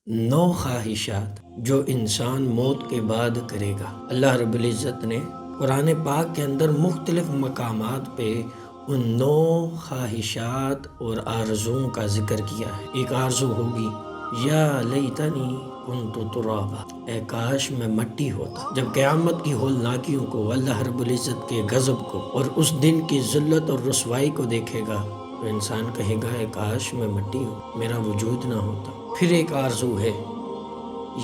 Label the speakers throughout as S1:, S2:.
S1: 9 خواہشات جو انسان موت کے بعد کرے گا۔ اللہ رب العزت نے قرآن پاک کے اندر مختلف مقامات پہ ان 9 خواہشات اور آرزوؤں کا ذکر کیا ہے۔ ایک آرزو ہوگی یا لیتنی کنت ترابا، اے کاش میں مٹی ہوتا۔ جب قیامت کی ہولناکیوں کو، اللہ رب العزت کے غضب کو اور اس دن کی ذلت اور رسوائی کو دیکھے گا تو انسان کہے گا اے کاش میں مٹی ہوں، میرا وجود نہ ہوتا۔ پھر ایک آرزو ہے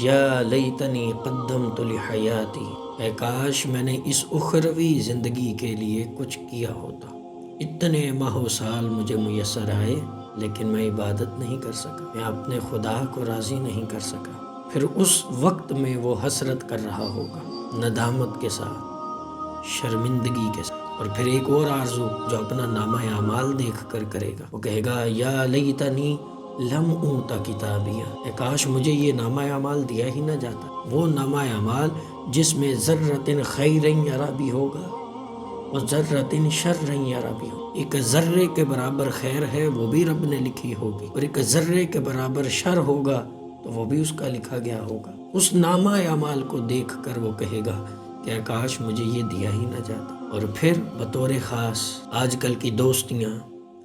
S1: یا لیتنی قدمت لحیاتی، اے کاش میں نے اس اخروی زندگی کے لیے کچھ کیا ہوتا۔ اتنے ماہ و سال مجھے میسر آئے لیکن میں عبادت نہیں کر سکا، میں اپنے خدا کو راضی نہیں کر سکا۔ پھر اس وقت میں وہ حسرت کر رہا ہوگا، ندامت کے ساتھ، شرمندگی کے ساتھ۔ اور پھر ایک اور آرزو جو اپنا نامہ اعمال دیکھ کر کرے گا، وہ کہے گا یا لیتنی لم اوتا کتابیہ، اے کاش مجھے یہ نامہ اعمال دیا ہی نہ جاتا۔ وہ نامہ اعمال جس میں ذرۃ خیر یرا بھی ہوگا اور ذرۃ شر یرا بھی ہوگا۔ ایک ذرے کے برابر خیر ہے وہ بھی رب نے لکھی ہوگی، اور ایک ذرے کے برابر شر ہوگا تو وہ بھی اس کا لکھا گیا ہوگا۔ اس نامہ اعمال کو دیکھ کر وہ کہے گا کہ کاش مجھے یہ دیا ہی نہ جاتا۔ اور پھر بطور خاص آج کل کی دوستیاں،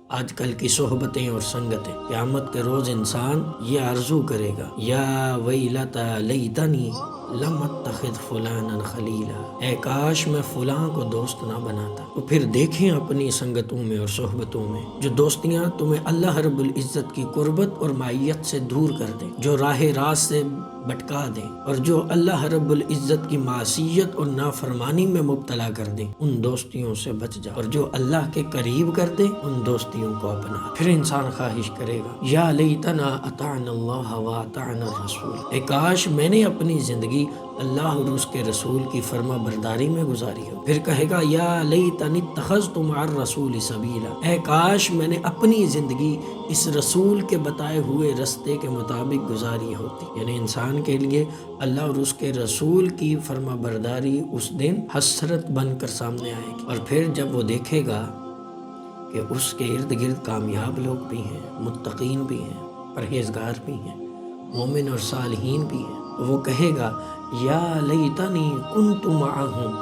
S1: آج کل کی صحبتیں اور سنگتیں، قیامت کے روز انسان یہ آرزو کرے گا یا ویلتا لیتنی لم اتخذ فلانا خلیلا، اے کاش میں فلاں کو دوست نہ بناتا۔ تو پھر دیکھیں اپنی سنگتوں میں اور صحبتوں میں جو دوستیاں تمہیں اللہ رب العزت کی قربت اور معیت سے دور کر دیں، جو راہ راست سے بھٹکا دیں، اور جو اللہ رب العزت کی معصیت اور نافرمانی میں مبتلا کر دیں، ان دوستیوں سے بچ جا، اور جو اللہ کے قریب کر دیں ان دوستیوں کو اپنا۔ پھر انسان خواہش کرے گا یا لیتنا اطعنا اللہ و اطعنا الرسول، اے کاش میں نے اپنی زندگی اللہ اور اس کے رسول کی فرما برداری میں گزاری ہو۔ پھر کہے گا یا لیتنی اتخذت مع الرسول سبیلا، اے کاش میں نے اپنی زندگی اس رسول کے بتائے ہوئے رستے کے مطابق گزاری ہوتی۔ یعنی انسان کے لیے اللہ اور اس کے رسول کی فرما برداری اس دن حسرت بن کر سامنے آئے گی۔ اور پھر جب وہ دیکھے گا کہ اس کے ارد گرد کامیاب لوگ بھی ہیں، متقین بھی ہیں، پرہیزگار بھی ہیں، مومن اور صالحین بھی ہیں، تو وہ کہے گا یا لیتنی کنت معہم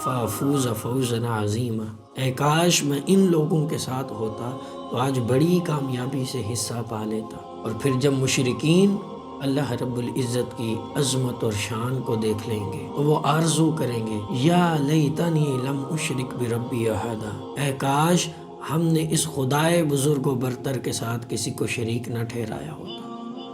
S1: فافوز فوزا عظیما، اے کاش میں ان لوگوں کے ساتھ ہوتا تو آج بڑی کامیابی سے حصہ پا لیتا۔ اور پھر جب مشرکین اللہ رب العزت کی عظمت اور شان کو دیکھ لیں گے تو وہ آرزو کریں گے یا لیتنی لم اشرک بربی احدا، اے کاش ہم نے اس خدائے بزرگ و برتر کے ساتھ کسی کو شریک نہ ٹھہرایا ہوتا۔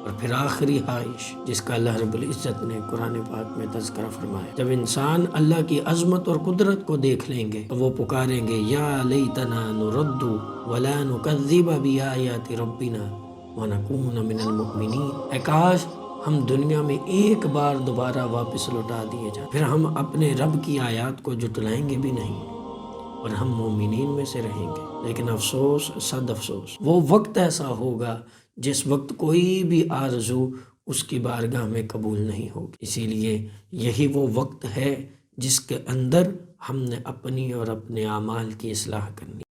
S1: اور پھر آخری خواہش جس کا اللہ رب العزت نے قرآن پاک میں تذکرہ فرمایا، جب انسان اللہ کی عظمت اور قدرت کو دیکھ لیں گے تو وہ پکاریں گے یا لیتنا نرد ولا نکذب بآیات ربنا ونکون من المؤمنین، اے کاش ہم دنیا میں ایک بار دوبارہ واپس لوٹا دیے جائیں، پھر ہم اپنے رب کی آیات کو جھٹلائیں گے بھی نہیں اور ہم مومنین میں سے رہیں گے۔ لیکن افسوس، صد افسوس، وہ وقت ایسا ہوگا جس وقت کوئی بھی آرزو اس کی بارگاہ میں قبول نہیں ہوگی۔ اسی لیے یہی وہ وقت ہے جس کے اندر ہم نے اپنی اور اپنے اعمال کی اصلاح کرنی۔